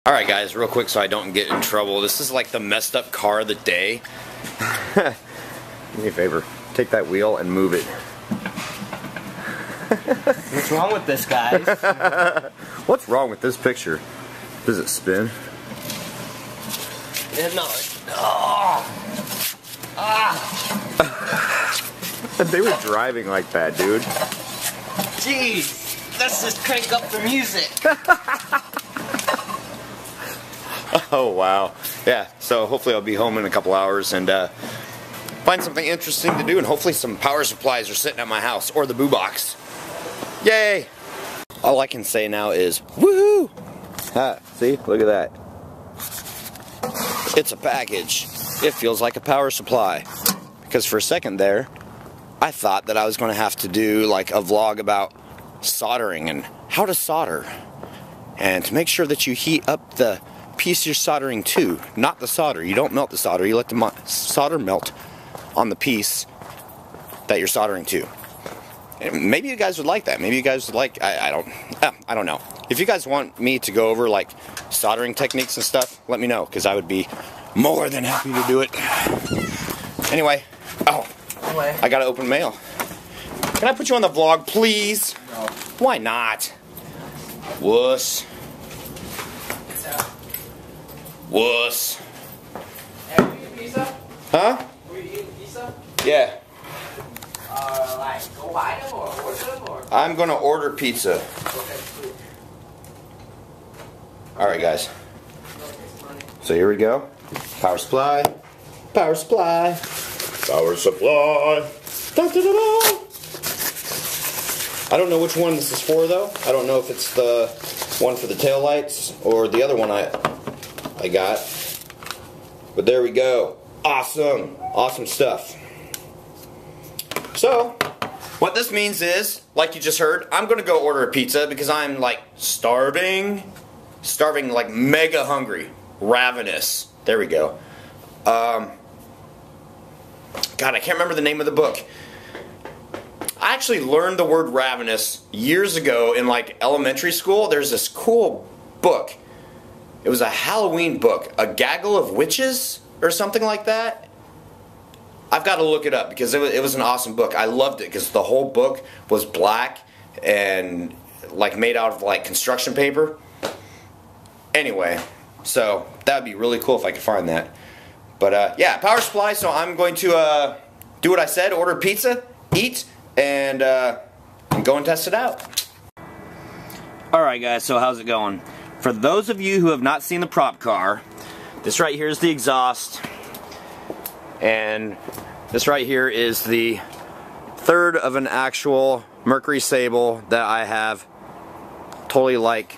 Alright guys, real quick so I don't get in trouble. This is like the messed up car of the day. Do me a favor. Take that wheel and move it. What's wrong with this, guys? What's wrong with this picture? Does it spin? No. Oh. They were driving like that, dude. Jeez, let's just crank up the music. Oh wow. Yeah, so hopefully I'll be home in a couple hours and find something interesting to do, and hopefully some power supplies are sitting at my house, or the boo box. Yay! All I can say now is, woohoo! Ha, see? Look at that. It's a package. It feels like a power supply. Because for a second there, I thought that I was going to have to do like a vlog about soldering and how to solder. And to make sure that you heat up the piece you're soldering to, not the solder. You don't melt the solder, you let the solder melt on the piece that you're soldering to. And maybe you guys would like that. Maybe you guys would like, I don't know. If you guys want me to go over like soldering techniques and stuff, let me know, because I would be more than happy to do it. Anyway, I gotta open mail. Can I put you on the vlog, please? No. Why not? Wuss. Wuss. Are we eating pizza? Huh? Are we eating pizza? Yeah. Like, go buy them or order them or? I'm gonna order pizza. Okay, cool. Alright guys. So here we go. Power supply. Power supply. Power supply. Da, da, da, da. I don't know which one this is for though. I don't know if it's the one for the taillights or the other one I got. But there we go. Awesome. Awesome stuff. So, what this means is, like you just heard, I'm gonna go order a pizza because I'm like starving, like mega hungry, ravenous. There we go. God, I can't remember the name of the book. I actually learned the word ravenous years ago in like elementary school. There's this cool book. It was a Halloween book, A Gaggle of Witches or something like that. I've got to look it up because it was an awesome book. I loved it because the whole book was black and like made out of like construction paper. Anyway, so that would be really cool if I could find that. But yeah, power supply. So I'm going to do what I said, order pizza, eat, and go and test it out. Alright guys, so how's it going? For those of you who have not seen the prop car, this right here is the exhaust. And this right here is the third of an actual Mercury Sable that I have totally like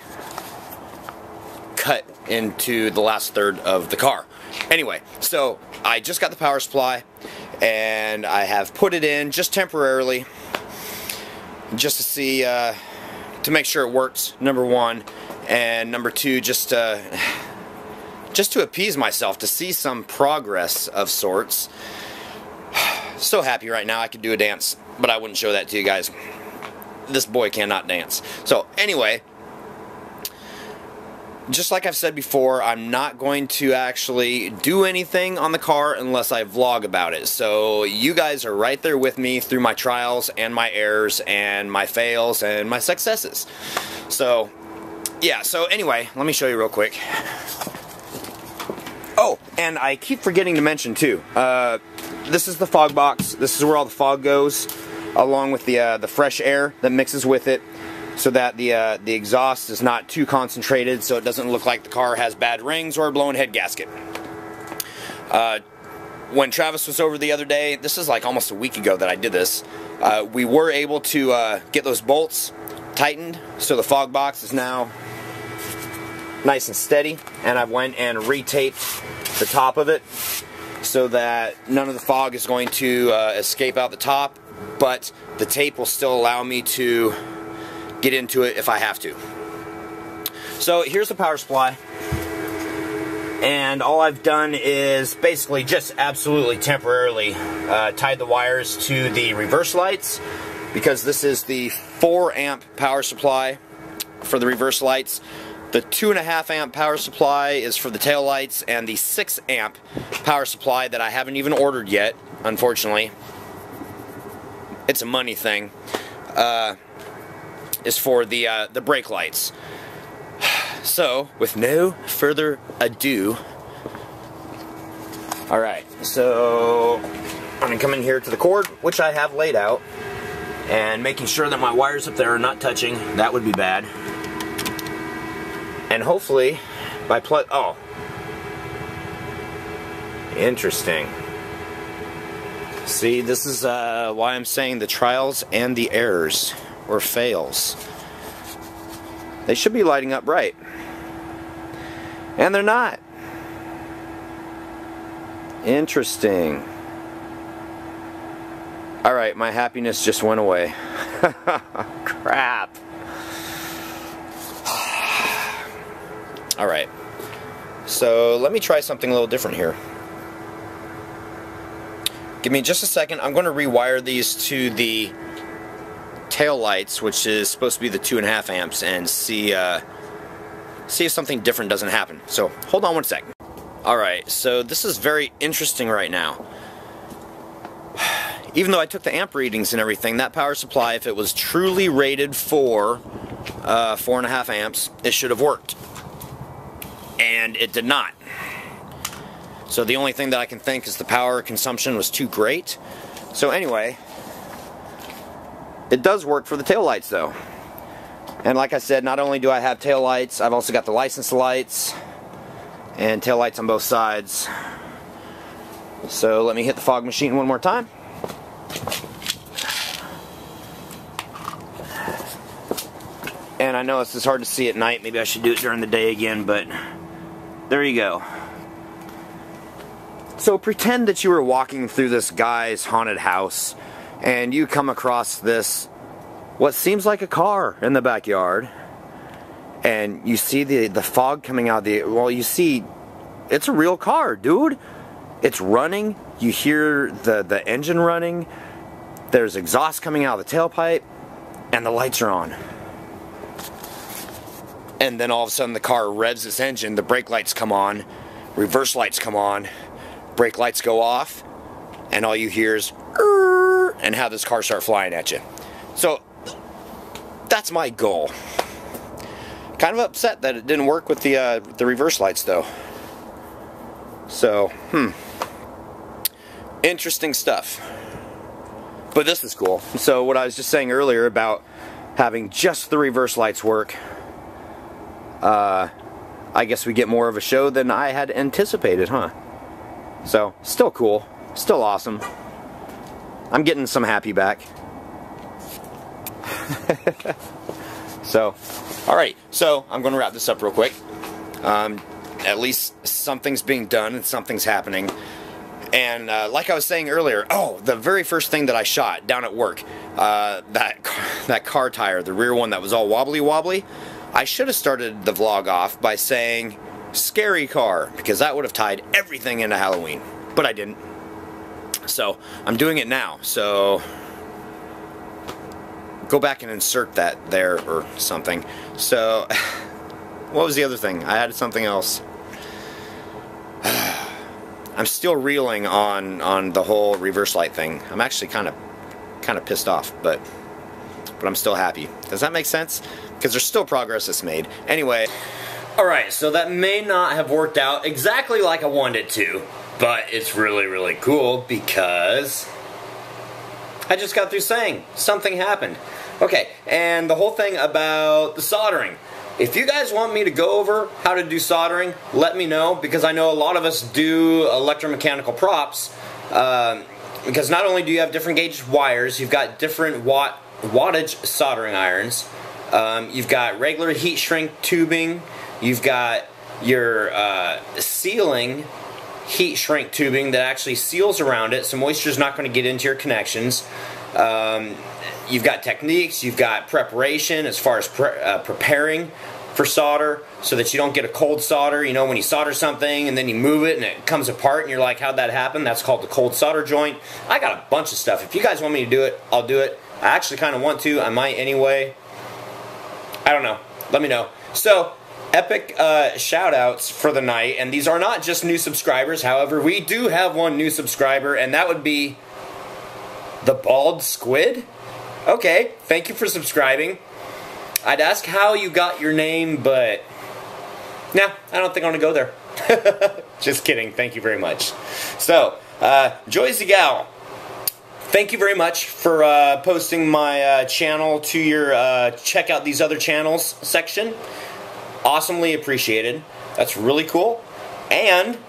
cut into the last third of the car. Anyway, so I just got the power supply and I have put it in just temporarily just to see, to make sure it works, number one, and number two, just to appease myself, to see some progress of sorts. So happy right now I could do a dance, but I wouldn't show that to you guys. This boy cannot dance. So anyway, just like I've said before, I'm not going to actually do anything on the car unless I vlog about it. So you guys are right there with me through my trials and my errors and my fails and my successes. So yeah, so anyway, let me show you real quick. Oh, and I keep forgetting to mention too, this is the fog box. This is where all the fog goes, along with the fresh air that mixes with it, so that the exhaust is not too concentrated, so it doesn't look like the car has bad rings or a blown head gasket. When Travis was over the other day, this is like almost a week ago that I did this, we were able to get those bolts tightened, so the fog box is now nice and steady, and I went and retaped the top of it so that none of the fog is going to escape out the top, but the tape will still allow me to get into it if I have to. So here's the power supply, and all I've done is basically just absolutely temporarily tied the wires to the reverse lights, because this is the 4 amp power supply for the reverse lights. The 2.5 amp power supply is for the taillights, and the 6 amp power supply that I haven't even ordered yet, unfortunately, it's a money thing, is for the brake lights. So, with no further ado, alright, so I'm going to come in here to the cord, which I have laid out, and making sure that my wires up there are not touching. That would be bad. And hopefully, by oh. Interesting. See, this is why I'm saying the trials and the errors, or fails. They should be lighting up bright. And they're not. Interesting. Alright, my happiness just went away. Crap. Alright. So, let me try something a little different here. Give me just a second. I'm going to rewire these to the tail lights, which is supposed to be the 2.5 amps, and see if something different doesn't happen. So, hold on one second. Alright, so this is very interesting right now. Even though I took the amp readings and everything, that power supply, if it was truly rated for 4.5 amps, it should have worked. And it did not. So the only thing that I can think is the power consumption was too great. So anyway, it does work for the taillights though. And like I said, not only do I have taillights, I've also got the license lights and taillights on both sides. So let me hit the fog machine one more time. And I know this is hard to see at night. Maybe I should do it during the day again, but there you go. So pretend that you were walking through this guy's haunted house and you come across this, what seems like a car in the backyard, and you see the fog coming out of the, well, you see, it's a real car, dude. It's running, you hear the engine running, there's exhaust coming out of the tailpipe, and the lights are on. And then all of a sudden the car revs its engine, the brake lights come on, reverse lights come on, brake lights go off, and all you hear is and have this car start flying at you. So that's my goal. Kind of upset that it didn't work with the reverse lights though. So, interesting stuff. But this is cool. So what I was just saying earlier about having just the reverse lights work, I guess we get more of a show than I had anticipated, huh? So, still cool. Still awesome. I'm getting some happy back. So, alright. So, I'm going to wrap this up real quick. At least something's being done and something's happening. And like I was saying earlier, oh, the very first thing that I shot down at work, that car tire, the rear one that was all wobbly, I should have started the vlog off by saying scary car, because that would have tied everything into Halloween, but I didn't. So I'm doing it now, so go back and insert that there or something. So what was the other thing? I had something else. I'm still reeling on the whole reverse light thing. I'm actually kind of pissed off, but I'm still happy. Does that make sense? Because there's still progress that's made. Anyway, alright, so that may not have worked out exactly like I wanted it to, but it's really, really cool because I just got through saying something happened. Okay, and the whole thing about the soldering. If you guys want me to go over how to do soldering, let me know, because I know a lot of us do electromechanical props, because not only do you have different gauge wires, you've got different wattage soldering irons, you've got regular heat shrink tubing, you've got your sealing heat shrink tubing that actually seals around it, so moisture's not going to get into your connections. You've got techniques, you've got preparation as far as preparing for solder so that you don't get a cold solder. You know, when you solder something and then you move it and it comes apart and you're like, how'd that happen? That's called the cold solder joint. I got a bunch of stuff. If you guys want me to do it, I'll do it. I actually kind of want to. I might anyway. I don't know. Let me know. So, epic shout outs for the night, and these are not just new subscribers. However, we do have one new subscriber, and that would be the Bald Squid. Okay, thank you for subscribing. I'd ask how you got your name, but nah, I don't think I'm gonna go there. Just kidding, thank you very much. So, Joyce Gal, thank you very much for posting my channel to your check out these other channels section. Awesomely appreciated. That's really cool. And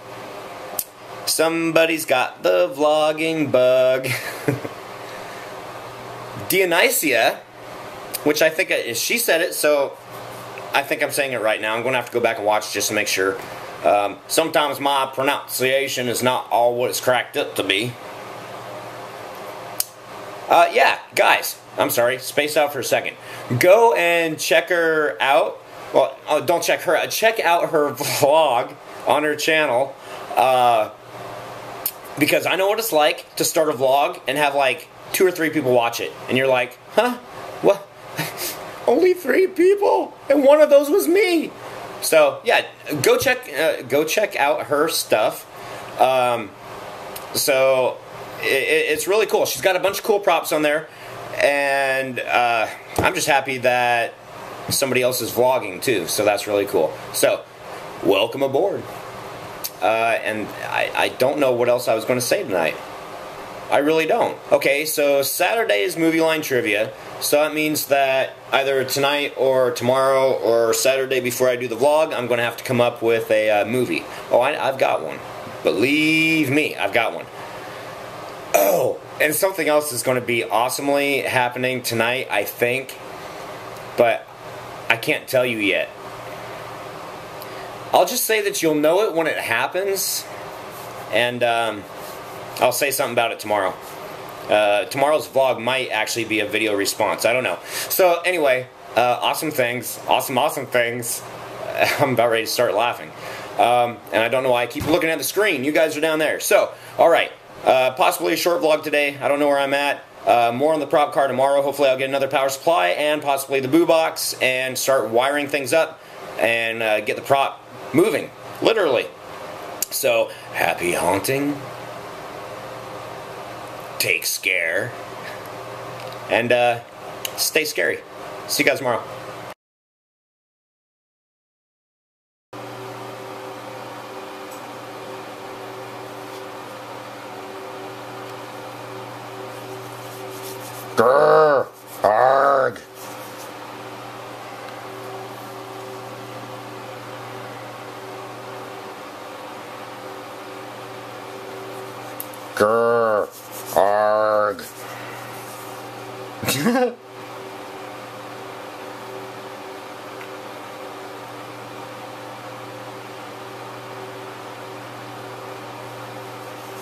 somebody's got the vlogging bug. Dionysia, which I think she said it, so I think I'm saying it right now. I'm going to have to go back and watch just to make sure. Sometimes my pronunciation is not all what it's cracked up to be. Yeah, guys, I'm sorry, spaced out for a second. Go and check her out. Well, don't check her out. Check out her vlog on her channel. Because I know what it's like to start a vlog and have like 2 or 3 people watch it. And you're like, huh? What? Only 3 people? And one of those was me. So, yeah, go check out her stuff. So, it's really cool. She's got a bunch of cool props on there. And I'm just happy that somebody else is vlogging too, so that's really cool. So, welcome aboard. And I don't know what else I was going to say tonight. I really don't. Okay, so Saturday is Movie Line Trivia, so that means that either tonight or tomorrow or Saturday before I do the vlog, I'm going to have to come up with a movie. Oh, I've got one. Believe me, I've got one. Oh, and something else is going to be awesomely happening tonight, I think, but I can't tell you yet. I'll just say that you'll know it when it happens, and I'll say something about it tomorrow. Tomorrow's vlog might actually be a video response. I don't know. So anyway, awesome things. Awesome things. I'm about ready to start laughing. And I don't know why I keep looking at the screen. You guys are down there. So, alright. Possibly a short vlog today. I don't know where I'm at. More on the prop car tomorrow. Hopefully I'll get another power supply and possibly the boo box and start wiring things up and get the prop moving. Literally. So, happy haunting. Take scare. And stay scary. See you guys tomorrow. Grr, arg. Grr, arg.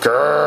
Grr.